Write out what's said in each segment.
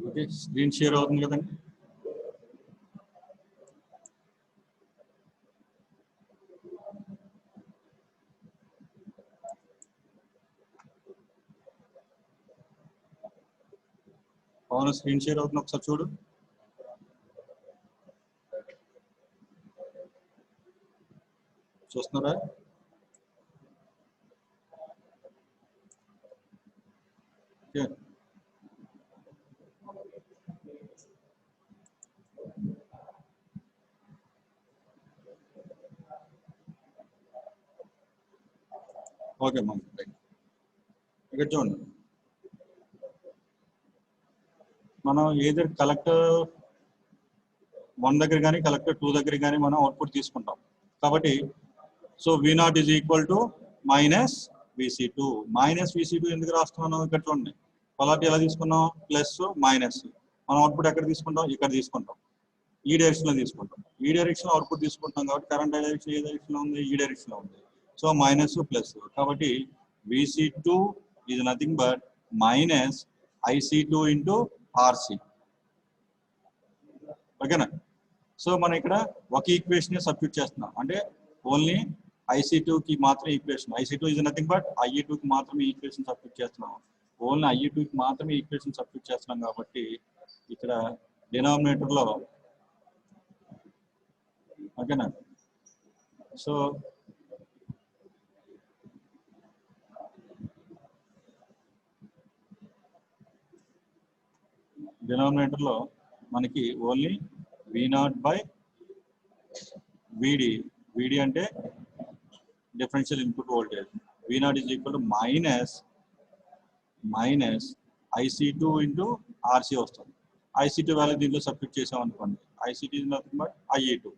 Okay, screen share అవుతుంది కదండి. Pawan screen share అవుతుంది, ఒకసారి చూడు. చూస్తున్నారా? ఓకే, ఓకే అమ్మా, ఇక్కడ చూడండి. మనం ఏదో కలెక్టర్ 1 దగ్గర కానీ కలెక్టర్ 2 దగ్గర కానీ మనం అవుట్పుట్ తీసుకుంటాం. కాబట్టి so V0 is equal to minus VC2. Minus VC2 ఎందుకు రాస్తున్నాను? ఇక్కడ చూడండి, పొలారిటీ ఎలా తీసుకున్నాం? Plus minus. మనం అవుట్పుట్ ఎక్కడ తీసుకుంటాం? ఇక్కడ తీసుకుంటాం, ఈ డైరెక్షన్ లో తీసుకుంటాం. ఈ డైరెక్షన్ లో అవుట్పుట్ తీసుకుంటాం కాబట్టి కరెంట్ డైరెక్షన్ ఏ డైరెక్షన్ లో ఉంది? ఈ డైరెక్షన్ లో ఉంది. సో మైనస్ ప్లస్, కాబట్టి VC2 is nothing but minus IC2 into RC. ఓకేనా? సో మనం ఇక్కడ ఒక ఈక్వేషన్ సబ్స్టిట్యూట్ చేస్తున్నాం, అంటే ఓన్లీ IC2 కి మాత్రమే equation. IC2 is nothing but IE2 కి మాత్రమే ఈక్వేషన్ సబ్స్టిట్యూట్ చేస్తున్నాం. ఓన్లీ IE2 కి మాత్రమే ఈక్వేషన్ సబ్స్టిట్యూట్ చేస్తున్నాం కాబట్టి ఇక్కడ డినామినేటర్ లో, ఓకేనా, సో డినామినేటర్ లో మనకి only V0 by VD. VD అంటే differential input voltage. V0 is equal to minus IC2 into RC వస్తుంది. IC2 వాల్యూ దీంట్లో సబ్స్టిట్యూట్ చేసాం అనుకోండి, IC2 is nothing but IE2.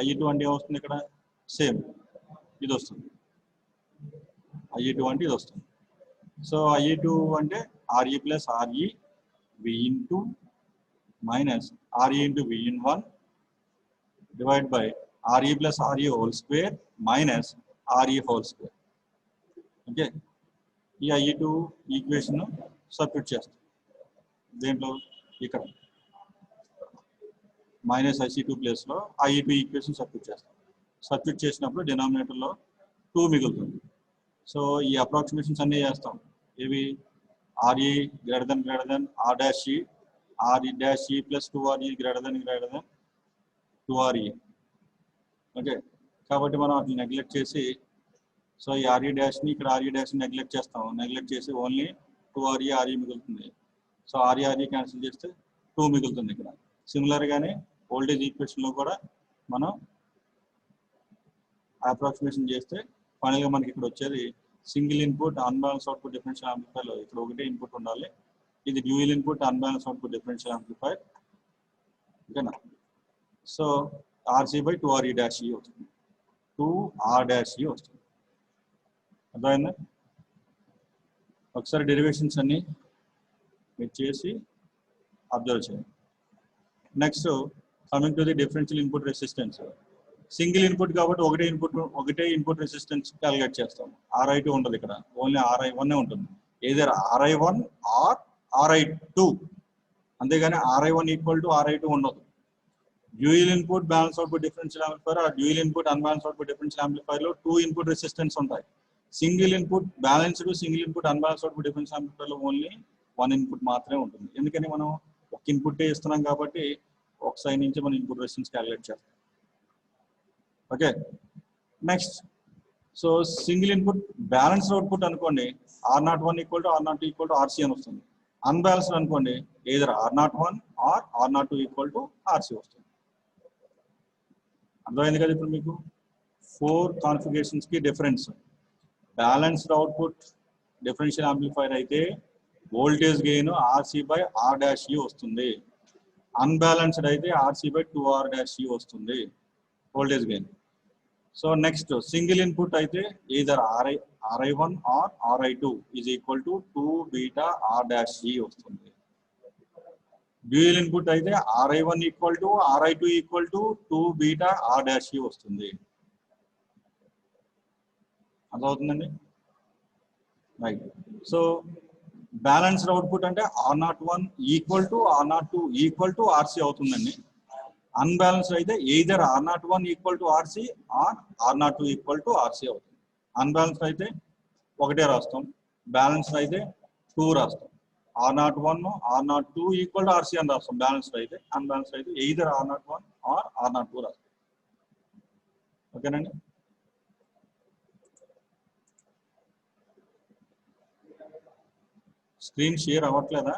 IE2 అంటే ఏమొస్తుంది? ఇక్కడ సేమ్ ఇది వస్తుంది, IE2 అంటే ఇది వస్తుంది. సో IE2 అంటే RE plus RE V into minus RE into V in 1 divide by RE plus RE whole square minus RE whole square. Okay, ఈ IE2 ఈక్వేషన్ సబ్స్టిట్యూట్ చేస్తాం దేంట్లో? ఇక్కడ మైనస్ IC2 ప్లేస్ లో IE2 equation substitute చేస్తాం. Substitute చేసినప్పుడు డినామినేటర్లో 2 మిగులుతుంది. So ఈ approximations అన్నీ చేస్తాం. ఇవి RE greater than R dash E, RE dash E plus 2RE greater than 2RE. Okay, కాబట్టి మనం అట్లా నెగ్లెక్ట్ చేసి, సో ఈ RE డాష్ని ఇక్కడ RE డాష్ని నెగ్లెక్ట్ చేస్తాం. నెగ్లెక్ట్ చేసి ఓన్లీ 2RE RE మిగులుతుంది. సో RE క్యాన్సిల్ చేస్తే 2 మిగులుతుంది ఇక్కడ. సిమిలర్గానే వోల్టేజ్ ఈక్వేషన్లో కూడా మనం అప్రాక్సిమేషన్ చేస్తే ఫైనల్గా మనకి ఇక్కడ వచ్చేది single input unbalance output differential యాంప్లిఫైర్లో ఇక్కడ ఒకటే ఇన్పుట్ ఉండాలి. ఇది dual input unbalance output differential amplifier. ఓకేనా? So RC by 2RE dash E వస్తుంది, 2R డాష్ E వస్తుంది. అర్థమైందా? ఒకసారి డెరివేషన్స్ అన్ని మీరు చేసి అబ్జర్వ్ చేయండి. Next coming to the differential input resistance. Single input కాబట్టి ఒకటే ఇన్పుట్ రెసిస్టెన్స్ క్యాలిక్యులేట్ చేస్తాం. RI2 ఉండదు ఇక్కడ, ఓన్లీ RI1 ఉంటుంది. ఏదర్ RI1 ఆర్ RI2, అంతేగాని RI1 ఈక్వల్ టు RI2 ఉండదు. Dual input balance output differential amplifier, ఆ dual input unbalance output differential amplifier లో 2 ఇన్పుట్ రెసిస్టెన్స్ ఉంటాయి. Single input balanced single input unbalance output differential amplifier లో only 1 input మాత్రమే ఉంటుంది. ఎందుకని మనం ఒక ఇన్పుట్ ఇస్తున్నాం కాబట్టి ఒక సైడ్ నుంచి మనం ఇన్పుట్ రెసిస్టెన్స్ క్యాలిక్యులేట్ చేస్తాం. Okay, next so single input balanced output అనుకోండి, R01 equal to R02 equal to RC అని వస్తుంది. అన్బ్యాలెన్స్డ్ అనుకోండి, either R01 or R02 equal to RC వస్తుంది. అర్థమైంది కదా? ఇప్పుడు మీకు 4 కాన్ఫిగరేషన్స్ కి డిఫరెన్స్. బ్యాలెన్స్డ్ అవుట్పుట్ డిఫరెన్షియల్ యాంప్లిఫైర్ అయితే voltage gain RC by R dash E వస్తుంది. అన్బ్యాలెన్స్డ్ అయితే RC by 2R dash E వస్తుంది voltage gain. So next single input అయితే either RI1 or RI2 is equal to 2 beta R dash E వస్తుంది. Dual input అయితే RI1 equal to RI2 equal to 2 beta R dash E వస్తుంది. అర్థమవుతుందండి? Right. So balanced output అంటే R01 equal to R02 equal to RC అవుతుందండి. Unbalanced అయితే either R01 equal to RC or R02 equal to RC అవుతుంది. Unbalanced అయితే ఒకటే రాస్తాం, balanced అయితే 2 రాస్తాం. R01 R02 equal to RC అని రాస్తాం బ్యాలెన్స్డ్ అయితే. అన్బ్యాలెన్స్డ్ అయితే ఎయిదర్ R01 ఆర్ R02 రాస్తాం. ఓకేనండి. స్క్రీన్ షేర్ అవ్వట్లేదా?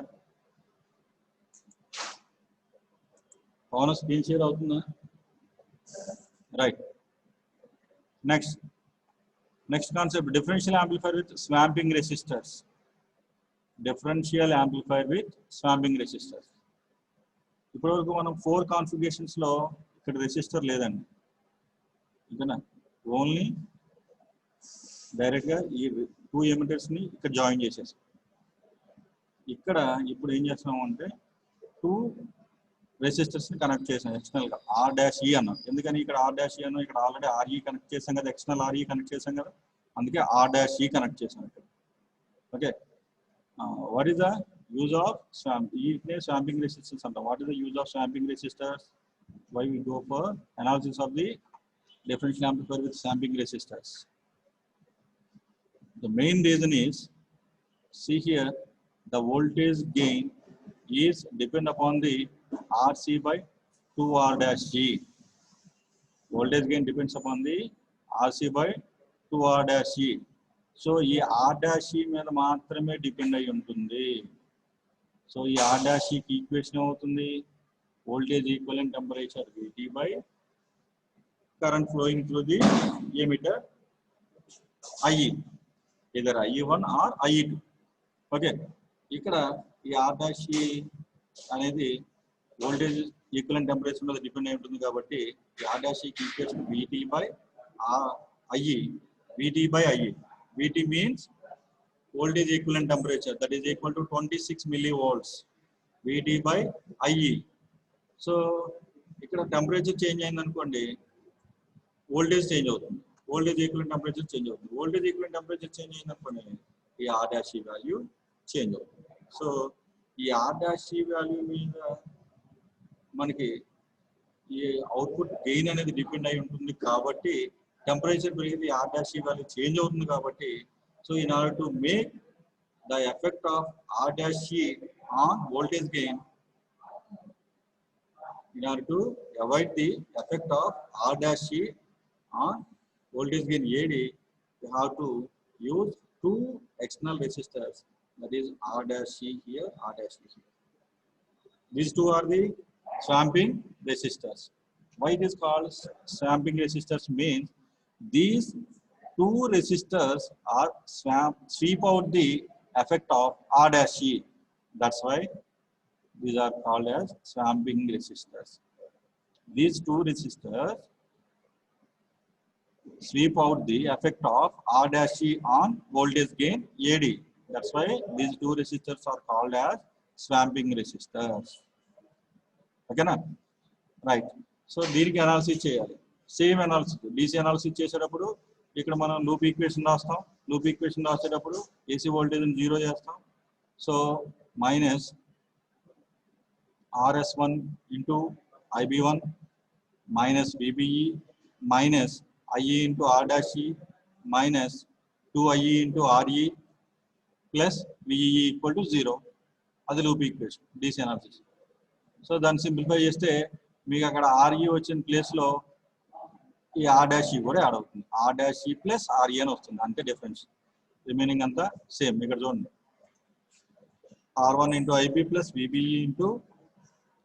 అవునా, స్క్రీన్ షేర్ అవుతుందా? Right. Next concept differential amplifier with swamping resistors. Differential amplifier with swamping resistors. ఇప్పటివరకు మనం 4 కాన్ఫిగరేషన్స్ లో ఇక్కడ రెసిస్టర్ లేదండి. ఓకేనా, ఓన్లీ డైరెక్ట్ గా ఈ 2 ఎమిటర్స్ ని ఇక్కడ జాయిన్ చేసేసాం. ఇక్కడ ఇప్పుడు ఏం చేస్తాము అంటే 2 రెసిస్టర్స్ ని కనెక్ట్ చేసాం ఎక్స్టర్నల్ గా R'E అన్నాం. ఎందుకని ఇక్కడ R'E అన్నాం? ఇక్కడ ఆల్రెడీ RE కనెక్ట్ చేసాం కదా, ఎక్స్టర్నల్ RE కనెక్ట్ చేసాం కదా, అందుకే R'E కనెక్ట్ చేసాం ఇక్కడ. Okay, what is the use of swamping resistors అంటాం. What is the use of swamping resistors? Why we go for analysis of the differential amplifier with swamping resistors. The main reason is, see here, the voltage gain is depend upon the RC by 2R'G. Voltage gain depends upon the RC by 2R'G. So ఈ R'' మీద మాత్రమే depend అయి ఉంటుంది. So ఈ R'' కి equation అవుతుంది voltage equivalent temperature VT by current flowing through the emitter IE, either IE1 or IE2. Okay, ఇక్కడ ఈ R'' అనేది వోల్టేజ్ ఈక్వలెంట్ టెంపరేచర్ మీద డిపెండ్ అయి ఉంటుంది కాబట్టి ఈ R'' కి equation VT by IE. VT by IE. VT means voltage equivalent temperature, that is equal to 26 millivolts. VT by IE. So ఇక్కడ టెంపరేచర్ చేంజ్ అయింది అనుకోండి, వోల్టేజ్ చేంజ్ అవుతుంది, వోల్టేజ్ ఈక్వలెంట్ టెంపరేచర్ చేంజ్ అవుతుంది. వోల్టేజ్ ఈక్వలెంట్ టెంపరేచర్ చేంజ్ అయింది అనుకోండి, ఈ R'' value change అవుతుంది. So ఈ R'' వాల్యూ మీద మనకి ఈ అవుట్పుట్ గెయిన్ అనేది డిపెండ్ అయి ఉంటుంది కాబట్టి టెంపరేచర్ పెరిగితే R'' వాల్యూ చేంజ్ అవుతుంది కాబట్టి, so in order to make the effect of R'' on voltage gain, in order to avoid the effect of R'' on voltage gain AD, we have to use 2 external resistors, that is R'' here, R'' here. These 2 are the swamping resistors. Why it is called swamping resistors means these 2 resistors are sweep out the effect of R''. That's why these are called as swamping resistors. These 2 resistors sweep out the effect of R'' on voltage gain AD. That's why these 2 resistors are called as swamping resistors. Okay na? Right. So దీనికి analysis చేయాలి. Same analysis DC analysis చేసేటప్పుడు ఇక్కడ మనం loop equation రాస్తాం. Loop equation రాసేటప్పుడు AC voltage 0 చేస్తాం. So minus RS1 into IB1 minus VBE minus IE into R'' minus 2IE into RE plus VE equal to 0. అది loop equation DC analysis. So దాన్ని simplify చేస్తే మీకు అక్కడ RE వచ్చిన ప్లేస్లో ఈ R'' కూడా యాడ్ అవుతుంది. R'' ప్లస్ RE అని వస్తుంది, అంతే డిఫరెన్స్. రిమైనింగ్ అంతా సేమ్. ఇక్కడ చూడండి, R1 into IB plus VBE into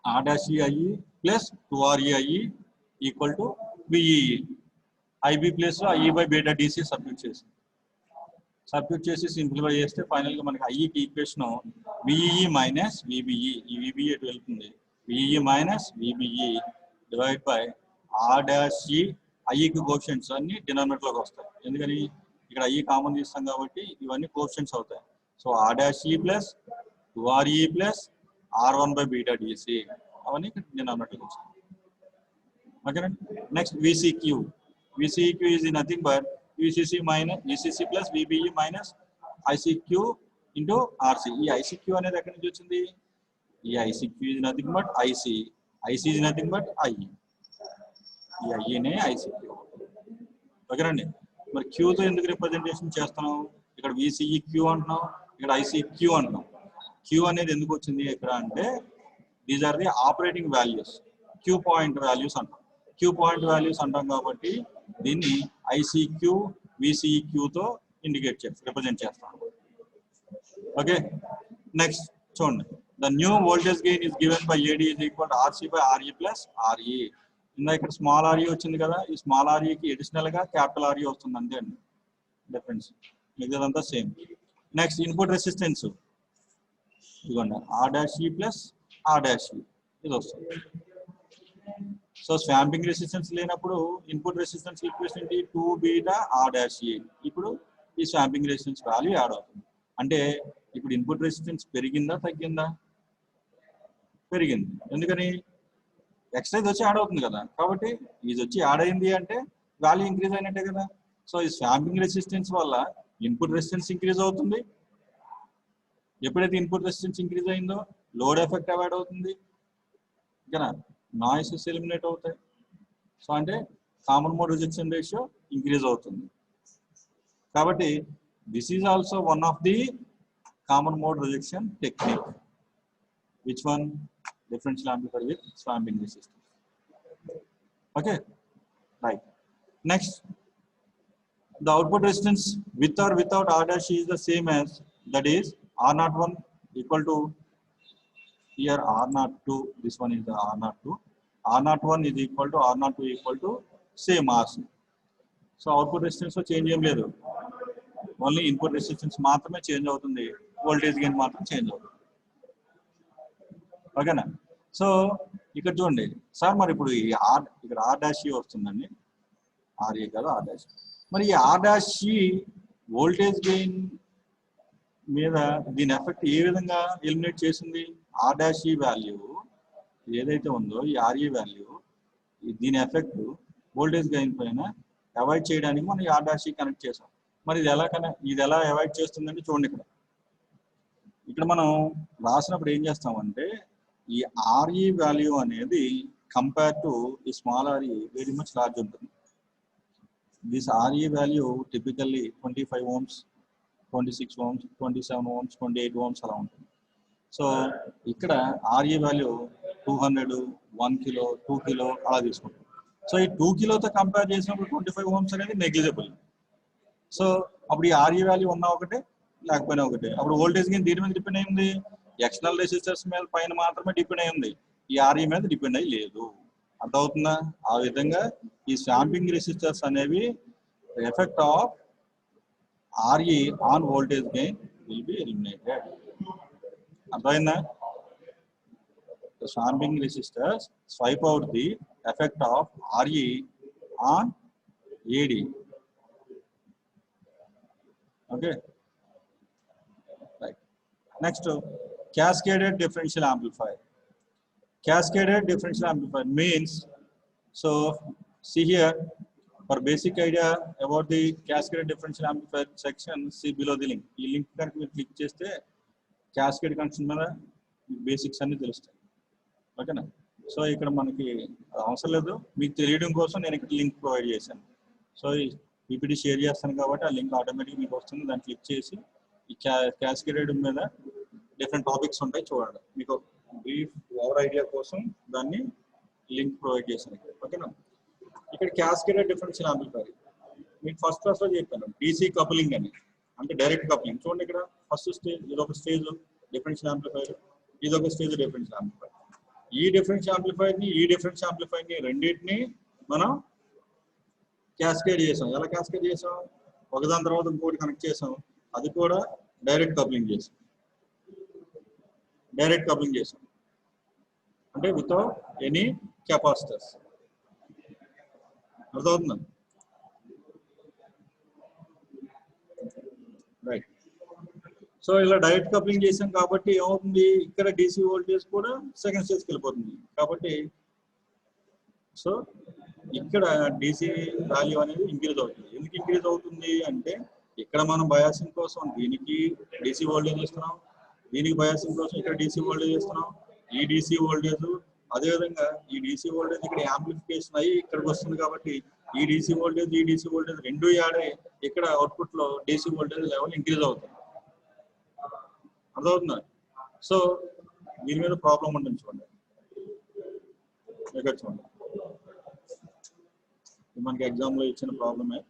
R'' IE plus 2RE IE equal to VEE. IB place లో IE by beta DC substitute చేసి సింప్లిఫై చేస్తే ఫైనల్ గా మనకి IE కి ఈక్వేషన్ VEE మైనస్ VBE. ఈ VBE ఎటు వెళ్తుంది? VEE minus VBE divide by R''. IE కి కోఎఫిషియెంట్స్ అన్ని డినామినేటర్ లోకి వస్తాయి, ఎందుకని ఇక్కడ IE కామన్ తీస్తాం కాబట్టి ఇవన్నీ కోఎఫిషియెంట్స్ అవుతాయి. So R'' plus 2RE plus R1 by beta DC అవన్నీ డినామినేటర్ వస్తాయి. ఓకేనా? Next VCQ. VCQ is nothing but VCC minus VCC plus VBE minus ICQ into RC. ఈ ఐసీక్యూ అనేది ఎక్కడి నుంచి వచ్చింది? ఈ ICQ is nothing but IC. IC is nothing but I. ఈ ఐనే ఐసీక్యూ. ఓకేనండి. మరి క్యూతో ఎందుకు రిప్రజెంటేషన్ చేస్తున్నాం? ఇక్కడ విసిఈ క్యూ అంటున్నాం, ఇక్కడ ఐసీ క్యూ అంటున్నాం. క్యూ అనేది ఎందుకు వచ్చింది ఇక్కడ అంటే these are the operating values, Q point values అంటాం. క్యూ పాయింట్ వాల్యూస్ అంటాం కాబట్టి దీన్ని ఐసీక్యూ విసిఈ క్యూతో ఇండికేట్ చేస్తాం, రిప్రజెంట్ చేస్తాం. ఓకే. నెక్స్ట్ చూడండి, the new voltage gain is given by AD is equal to RC by RE plus RE. ఇక్కడ small RE వచ్చింది కదా, ఈ స్మాల్ ఆర్ఈకి అడిషనల్ గా క్యాపిటల్ ఆర్ఈ వస్తుంది అంతే అండి డిఫరెన్స్, మిగతాదంతా సేమ్. నెక్స్ట్ ఇన్పుట్ రెసిస్టెన్స్ ఇదిగోండి ఆర్ డాష్ ఈ ప్లస్ ఆర్ డాష్ ఈ ఇది వస్తుంది. సో స్వాంపింగ్ రెసిస్టెన్స్ లేనప్పుడు ఇన్పుట్ రెసిస్టెన్స్ ఈక్వేషన్ ఏంటి? 2 బీటా ఆర్ డాష్ ఈ. ఇప్పుడు ఈ స్వాంపింగ్ రెసిస్టెన్స్ వాల్యూ యాడ్ అవుతుంది. అంటే ఇప్పుడు ఇన్పుట్ రెసిస్టెన్స్ పెరిగిందా తగ్గిందా? పెరిగింది. ఎందుకని? ఎక్సైజ్ వచ్చి యాడ్ అవుతుంది కదా, కాబట్టి ఇది వచ్చి యాడ్ అయింది అంటే వాల్యూ ఇంక్రీజ్ అయినట్టే కదా. సో ఈ స్వాంపింగ్ రెసిస్టెన్స్ వల్ల ఇన్పుట్ రెసిస్టెన్స్ ఇంక్రీజ్ అవుతుంది. ఎప్పుడైతే ఇన్పుట్ రెసిస్టెన్స్ ఇంక్రీజ్ అయిందో లోడ్ ఎఫెక్ట్ అవాయిడ్ అవుతుంది, ఓకేనా, నాయిసెస్ ఎలిమినేట్ అవుతాయి. సో అంటే common mode rejection ratio increase అవుతుంది. కాబట్టి this is also one of the common mode rejection technique. Which one? differential amplifier with swamping resistance. Okay, right. Next, the output resistance with or without R dash is the same as, that is R01 equal to here R02. This one is the R02. R01 is equal to R02 equal to same RC. So output resistance change em ledu, only input resistance maatrame change avutundi, voltage gain maatrame change avutundi. ఓకేనా. So ఇక్కడ చూడండి sir, మరి ఇప్పుడు ఈ ఇక్కడ are dash ఈ వస్తుందండి, RA కాదు ఆర్ డాష్. మరి ఈ ఆర్ డాష్ ఈ వోల్టేజ్ గెయిన్ మీద దీని ఎఫెక్ట్ ఏ విధంగా ఎలిమినేట్ చేసింది? ఆర్ డాష్ ఈ వాల్యూ ఏదైతే ఉందో ఈ ఆర్ఏ వాల్యూ, దీని ఎఫెక్ట్ వోల్టేజ్ గెయిన్ పైన అవాయిడ్ చేయడానికి మనం ఈ ఆర్ డాష్ ఈ కనెక్ట్ చేసాం. మరి ఇది ఎలా అవాయిడ్ చేస్తుందంటే చూడండి, ఇక్కడ మనం రాసినప్పుడు ఏం చేస్తామంటే ఈ ఆర్ఈ వాల్యూ అనేది కంపేర్ టు ఈ small RE very much large ఉంటుంది. This RE value typically 25 ohms, 26 ohms, 27 ohms, 28 ohms అలా ఉంటుంది. సో ఇక్కడ ఆర్ఈ వాల్యూ 200, 1 kilo, 2 kilo అలా తీసుకుంటాం. సో ఈ 2 kiloతో కంపేర్ చేసినప్పుడు 25 ohms అనేది నెగ్లిజిబుల్. సో అప్పుడు ఈ ఆర్ఈ వాల్యూ ఉన్నా ఒకటే లేకపోయినా ఒకటే. అప్పుడు వోల్టేజ్ గెయిన్ దీని మీద డిపెండ్ అయింది, ఎక్స్టర్నల్ రెసిస్టర్స్ మీద పైన మాత్రమే డిపెండ్ అయింది, ఈ ఆర్ఈ మీద డిపెండ్ అయ్యి లేదు. అర్థమవుతుందా? ఆ విధంగా ఈ స్వాంపింగ్ రెసిస్టర్స్ అనేవి effect of RE on voltage gain will be eliminated. అర్థమైందా? Swamping resistors swipe out the effect of RE on AD. Okay, right. Next, cascaded differential amplifier. Cascaded differential amplifier means, so see here, for basic idea about the cascaded differential amplifier section, see below the link. ఈ link కనుక మీరు click చేస్తే cascade connection మీద basics అన్ని తెలుస్తాయి. ఓకేనా. So ఇక్కడ మనకి అవసరం లేదు, మీకు తెలియడం కోసం నేను ఇక్కడ లింక్ ప్రొవైడ్ చేశాను. సో పీపీటీ షేర్ చేస్తాను కాబట్టి ఆ లింక్ ఆటోమేటిక్ మీకు వస్తుంది, దాన్ని క్లిక్ చేసి ఈ క్యాస్కేడెడ్ మీద డిఫరెంట్ టాపిక్స్ ఉంటాయి చూడండి. మీకు బ్రీఫ్ ఓవర్ ఐడియా కోసం దాన్ని లింక్ ప్రొవైడ్ చేశాను. ఓకేనా. ఇక్కడ క్యాస్కేడెడ్ డిఫరెన్షియల్ యాంప్లిఫైర్ మీకు ఫస్ట్ క్లాస్లో చెప్పాను, డీసీ కపులింగ్ అని, అంటే డైరెక్ట్ కపులింగ్. చూడండి ఇక్కడ ఫస్ట్ స్టేజ్, ఇదొక స్టేజ్ డిఫరెన్షియల్ యాంప్లిఫైర్, ఇదొక స్టేజ్ డిఫరెన్షియల్ యాంప్లిఫైర్. ఈ డిఫరెన్షియల్ యాంప్లిఫైర్ని రెండింటిని మనం క్యాస్కేడ్ చేసాం. ఎలా క్యాస్కేడ్ చేసాం? ఒకదాని తర్వాత ఇంకోటి కనెక్ట్ చేసాం, అది కూడా డైరెక్ట్ కప్లింగ్ చేసాం. అంటే వితౌట్ ఎనీ కెపాసిటర్స్. అర్థమవుతుందా? రైట్. సో ఇలా డైరెక్ట్ కప్లింగ్ చేసాం కాబట్టి ఏమవుతుంది, ఇక్కడ డీసీ వోల్టేజ్ కూడా సెకండ్ స్టేజ్కి వెళ్ళిపోతుంది. కాబట్టి సో ఇక్కడ డీసీ వాల్యూ అనేది ఇంక్రీజ్ అవుతుంది. ఎందుకు ఇంక్రీజ్ అవుతుంది అంటే ఇక్కడ మనం బయాసింగ్ కోసం దీనికి డీసీ వోల్టేజ్ ఇస్తున్నాం, దీనికి బయాసింగ్ కోసం ఇక్కడ డీసీ వోల్టేజ్ ఇస్తున్నాం. ఈ డీసీ వోల్టేజ్ అదేవిధంగా ఈ డీసీ వోల్టేజ్ ఇక్కడ యాంప్లిఫికేషన్ అయ్యి ఇక్కడికి వస్తుంది కాబట్టి ఈ డీసీ వోల్టేజ్ రెండు యాడ్ అయ్యి ఇక్కడ అవుట్పుట్ లో డీసీ వోల్టేజ్ లెవెల్ ఇంక్రీజ్ అవుతుంది. అర్థమవుతుందా? సో దీని మీద ప్రాబ్లం ఉంటుంది చూడండి. ఇక్కడ చూడండి, మనకి ఎగ్జామ్ లో ఇచ్చిన ప్రాబ్లమే.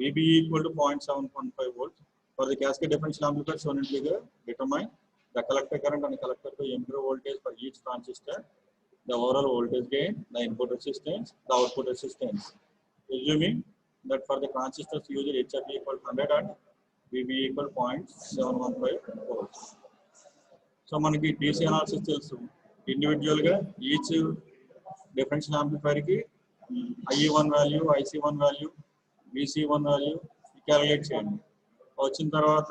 VB equal to 0.715 volts for the cascade differential amplifier shown in figure. Determine the collector current and the collector to emitter voltage for each transistor, the overall voltage gain, the input resistance, the output resistance. Assuming that for the transistors used HRV equal to 100 and VB equal 0.715 volts. So మనకి DC analysis తెలుసు. Individual గా each differential amplifier కి IE1 value, IC1 value, VC1 value calculate చేయండి. వచ్చిన తర్వాత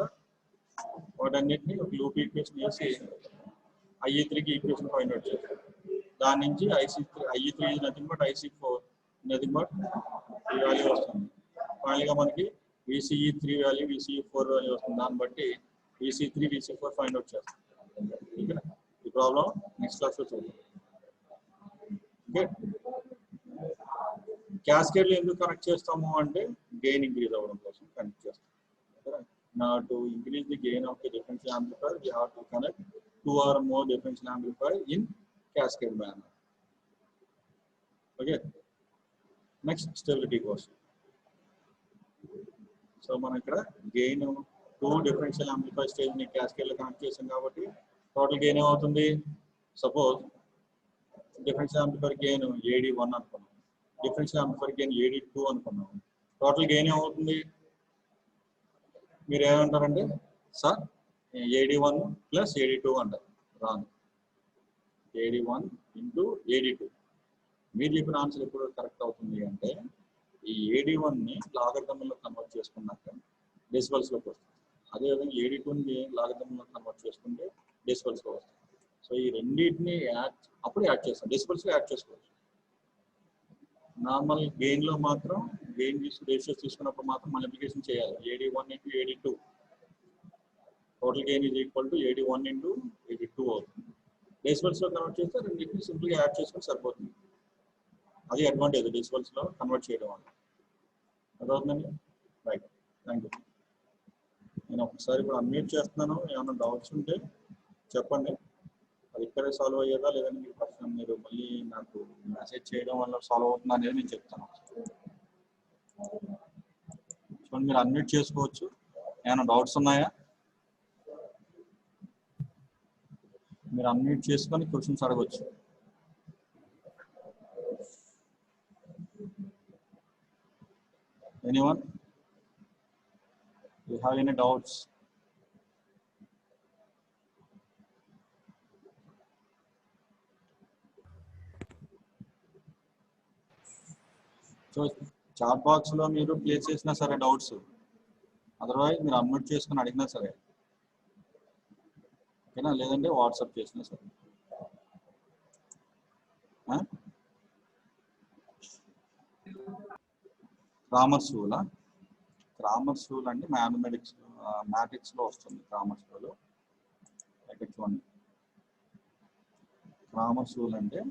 వాటన్నిటిని ఒక loop equation వేసి IE3కి ఈక్వేషన్ ఫైండ్ అవుట్ చేయాలి. దాని నుంచి IE3 is nothing but IC4 nothing but ఈ వాల్యూ వస్తుంది. ఫైనల్గా మనకి VCE3 వాల్యూ, VCE4 వాల్యూ వస్తుంది. దాన్ని బట్టి VC3, VC4 ఫైండ్ అవుట్ చేస్తాం. ఓకేనా? ఈ ప్రాబ్లం నెక్స్ట్ క్లాస్లో చూద్దాం. ఓకే, క్యాస్కేడ్ లో ఎందుకు కనెక్ట్ చేస్తాము అంటే గెయిన్ ఇంక్రీజ్ అవ్వడం కోసం కనెక్ట్ చేస్తాం. Now to increase the gain of the differential amplifier, we have to connect 2 or more differential amplifier in cascade manner. Okay. Next, stability question. So మనం ఇక్కడ gain 2 differential amplifier stage ని cascade లో connect చేసాం కాబట్టి total gain ఏమవుతుంది? Suppose differential amplifier gain AD1 అనుకున్నాం, differential amplifier gain AD2 అనుకున్నాం. Total gain ఏమవుతుంది? మీరు ఏమంటారంటే సార్ AD1 ప్లస్ AD2 అంటారు. రాంగ్. AD1 into AD2. మీరు చెప్పిన ఆన్సర్ ఎప్పుడు కరెక్ట్ అవుతుంది అంటే ఈ AD1ని లాగరిథంలో కన్వర్ట్ చేసుకున్నాక డెసిబల్స్లోకి వస్తుంది. అదేవిధంగా AD2ని లాగరిథంలో కన్వర్ట్ చేసుకుంటే డెసిబల్స్లో వస్తుంది. సో ఈ రెండింటిని అప్పుడు యాడ్ చేస్తాం, డెసిబల్స్లో యాడ్ చేసుకోవచ్చు. నార్మల్ గెయిన్లో మాత్రం గెయిన్ రేషియోస్ తీసుకున్నప్పుడు మాత్రం మల్టిప్లికేషన్ చేయాలి. AD1 into AD2 total gain is equal to AD1 into AD2 అవుతుంది. డెసిబల్స్లో కన్వర్ట్ చేస్తే రెండింటిని సింపుల్గా యాడ్ చేసుకొని సరిపోతుంది. అది అడ్వాంటేజ్ డెసిబల్స్లో కన్వర్ట్ చేయడం వల్ల. అదవుతుందండి. Right, thank you. నేను ఒకసారి ఇప్పుడు అన్మ్యూట్ చేస్తున్నాను. ఏమైనా డౌట్స్ ఉంటే చెప్పండి. అది ఇక్కడే సాల్వ్ అయ్యేదా లేదంటే మీకు ఫస్ట్ మీరు మళ్ళీ నాకు మెసేజ్ చేయడం వల్ల సాల్వ్ అవుతుందా అనేది నేను చెప్తాను. చూడండి, మీరు అన్మ్యూట్ చేసుకోవచ్చు. ఏమైనా డౌట్స్ ఉన్నాయా? మీరు అన్మ్యూట్ చేసుకొని క్వశ్చన్స్ అడగవచ్చు. Anyone you have any doubts? So chat box లో మీరు ప్లేస్ చేసినా సరే డౌట్స్, అదర్వైజ్ మీరు అన్మ్యూట్ చేసుకుని అడిగినా సరే ఓకేనా, లేదంటే వాట్సాప్ చేసినా సరే. క్రామర్స్ రూలా? క్రామర్స్ రూల్ అంటే మ్యాథమెటిక్స్ లో వస్తుంది. క్రామర్స్ రూల్ ఇక్కడ చూడండి. క్రామర్స్ రూల్ అంటే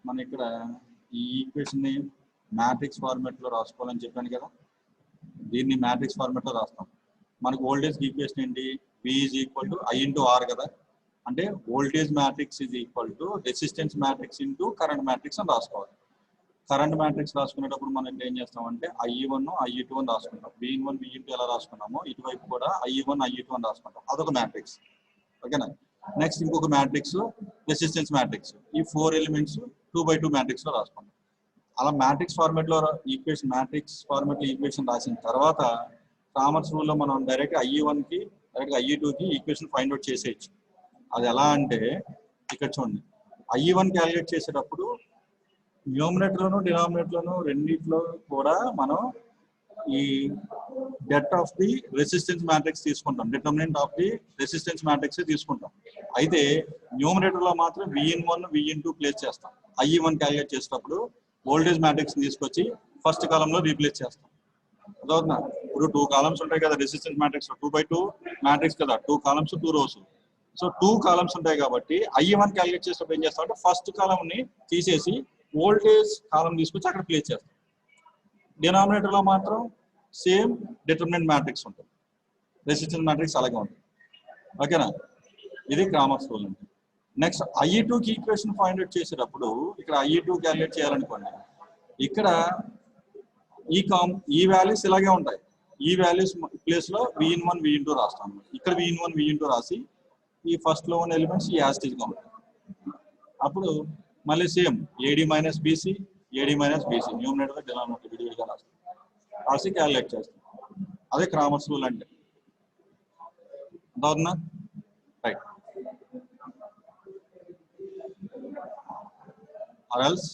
మన ఇక్కడ ఈ ఈక్వేషన్ ని మ్యాట్రిక్స్ ఫార్మాట్ లో రాసుకోవాలని చెప్పాను కదా. దీన్ని మ్యాట్రిక్స్ ఫార్మాట్ లో రాస్తాం. మనకు వోల్టేజ్ ఈక్వేషన్ ఏంటి? V is equal to I into R కదా. అంటే voltage matrix is equal to resistance matrix into current matrix అని రాసుకోవాలి. కరెంట్ మ్యాట్రిక్స్ రాసుకునేటప్పుడు మనం ఏం చేస్తామంటే IE1 IE2 అని రాసుకుంటాం. V1 V2 ఎలా రాసుకున్నామో ఇటువైపు కూడా IE1 IE2 అని రాసుకుంటాం. అదొక మ్యాట్రిక్స్. ఓకేనా. నెక్స్ట్ ఇంకొక మ్యాట్రిక్స్ రెసిస్టెన్స్ మ్యాట్రిక్స్. ఈ 4 ఎలిమెంట్స్ 2x2 మ్యాట్రిక్స్ లో రాసుకుంటాం. అలా మ్యాట్రిక్స్ ఫార్మాట్ లో మ్యాట్రిక్స్ ఫార్మాట్ లో ఈక్వేషన్ రాసిన తర్వాత క్రామర్స్ రూల్ లో మనం డైరెక్ట్ IE1 కి డైరెక్ట్ IE2 కి ఈక్వేషన్ ఫైండ్ అవుట్ చేసేయచ్చు. అది ఎలా అంటే ఇక్కడ చూడండి, IE1 క్యాలిక్యులేట్ చేసేటప్పుడు న్యూమరేటర్ లోను డినామినేటర్ లోను రెండిట్లో కూడా మనం ఈ det of the resistance matrix తీసుకుంటాం. Determinant of the resistance matrix తీసుకుంటాం. అయితే న్యూమరేటర్ లో మాత్రం VN1 VN2 ప్లేస్ చేస్తాం. IE1 క్యాలిక్యులేట్ చేసేటప్పుడు వోల్టేజ్ మ్యాట్రిక్స్ తీసుకొచ్చి ఫస్ట్ కాలంలో రీప్లేస్ చేస్తాం. అదవుతున్నా ఇప్పుడు 2 కాలమ్స్ ఉంటాయి కదా రెసిస్టెన్స్ మ్యాట్రిక్స్ 2x2 మ్యాట్రిక్స్ కదా 2 కాలమ్స్ 2 రోస్. సో 2 కాలమ్స్ ఉంటాయి కాబట్టి I1 క్యాలిక్యులేట్ చేసేటప్పుడు ఏం చేస్తామంటే ఫస్ట్ కాలమ్ ని తీసేసి వోల్టేజ్ కాలమ్ తీసుకొచ్చి అక్కడ ప్లేస్ చేస్తాం. డినామినేటర్ లో మాత్రం సేమ్ డిటర్మినెంట్ మ్యాట్రిక్స్ ఉంటుంది, రెసిస్టెన్స్ మ్యాట్రిక్స్ అలాగే ఉంటుంది. ఓకేనా, ఇది క్రామర్స్ రూల్ అంటే. నెక్స్ట్ I2 కి ఈక్వేషన్ ఫైండ్ అవుట్ చేసేటప్పుడు ఇక్కడ I2 క్యాలిక్యులేట్ చేయాలనుకోండి, ఇక్కడ ఈ వాల్యూస్ ఇలాగే ఉంటాయి. ఈ వాల్యూస్ ప్లేస్ లో V1 V2 రాస్తాం. ఇక్కడ V1 V2 రాసి ఈ ఫస్ట్ లో ఉన్న ఎలిమెంట్స్ ఈ యాస్టీజ్ గా ఉంటాయి. అప్పుడు మళ్ళీ same AD minus BC numerator denominator విడివిడిగా రాస్తాం, రాసి క్యాలిక్యులేట్ చేస్తాం. అదే క్రామర్స్ రూల్ అంటే. అవునా, right. Or else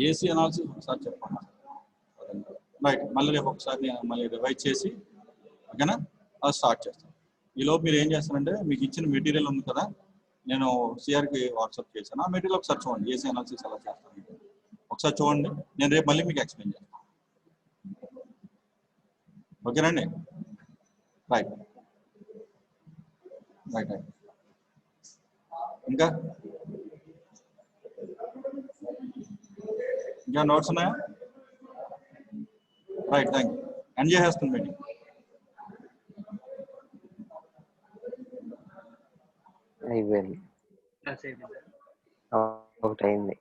AC analysis ఒకసారి చెప్పండి. రైట్, మళ్ళీ రేపు ఒకసారి మళ్ళీ రివైజ్ చేసి ఓకేనా అది స్టార్ట్ చేస్తాం. ఈలోపు మీరు ఏం చేస్తారంటే మీకు ఇచ్చిన మెటీరియల్ ఉంది కదా, నేను సిఆర్కి వాట్సాప్ చేశాను. ఆ మెటీరియల్ ఒకసారి చూడండి, ఏసీ అనాలిసిస్ ఎలా చేస్తాను ఒకసారి చూడండి. నేను రేపు మళ్ళీ మీకు ఎక్స్ప్లెయిన్ చేస్తాను. ఓకేనండి, రైట్ రైట్ రైట్. ఇంకా నోట్స్ ఉన్నాయా? Right, thank you. ఎండ్ చేసేస్తుంది మీటింగ్. అయిపోయింది, ఒకటి అయింది.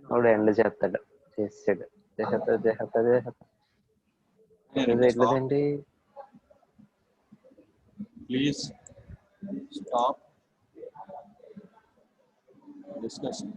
అప్పుడు ఎండ్ చేస్తాడు, చేసాడు, ఎట్లేదండి. Please stop discussion.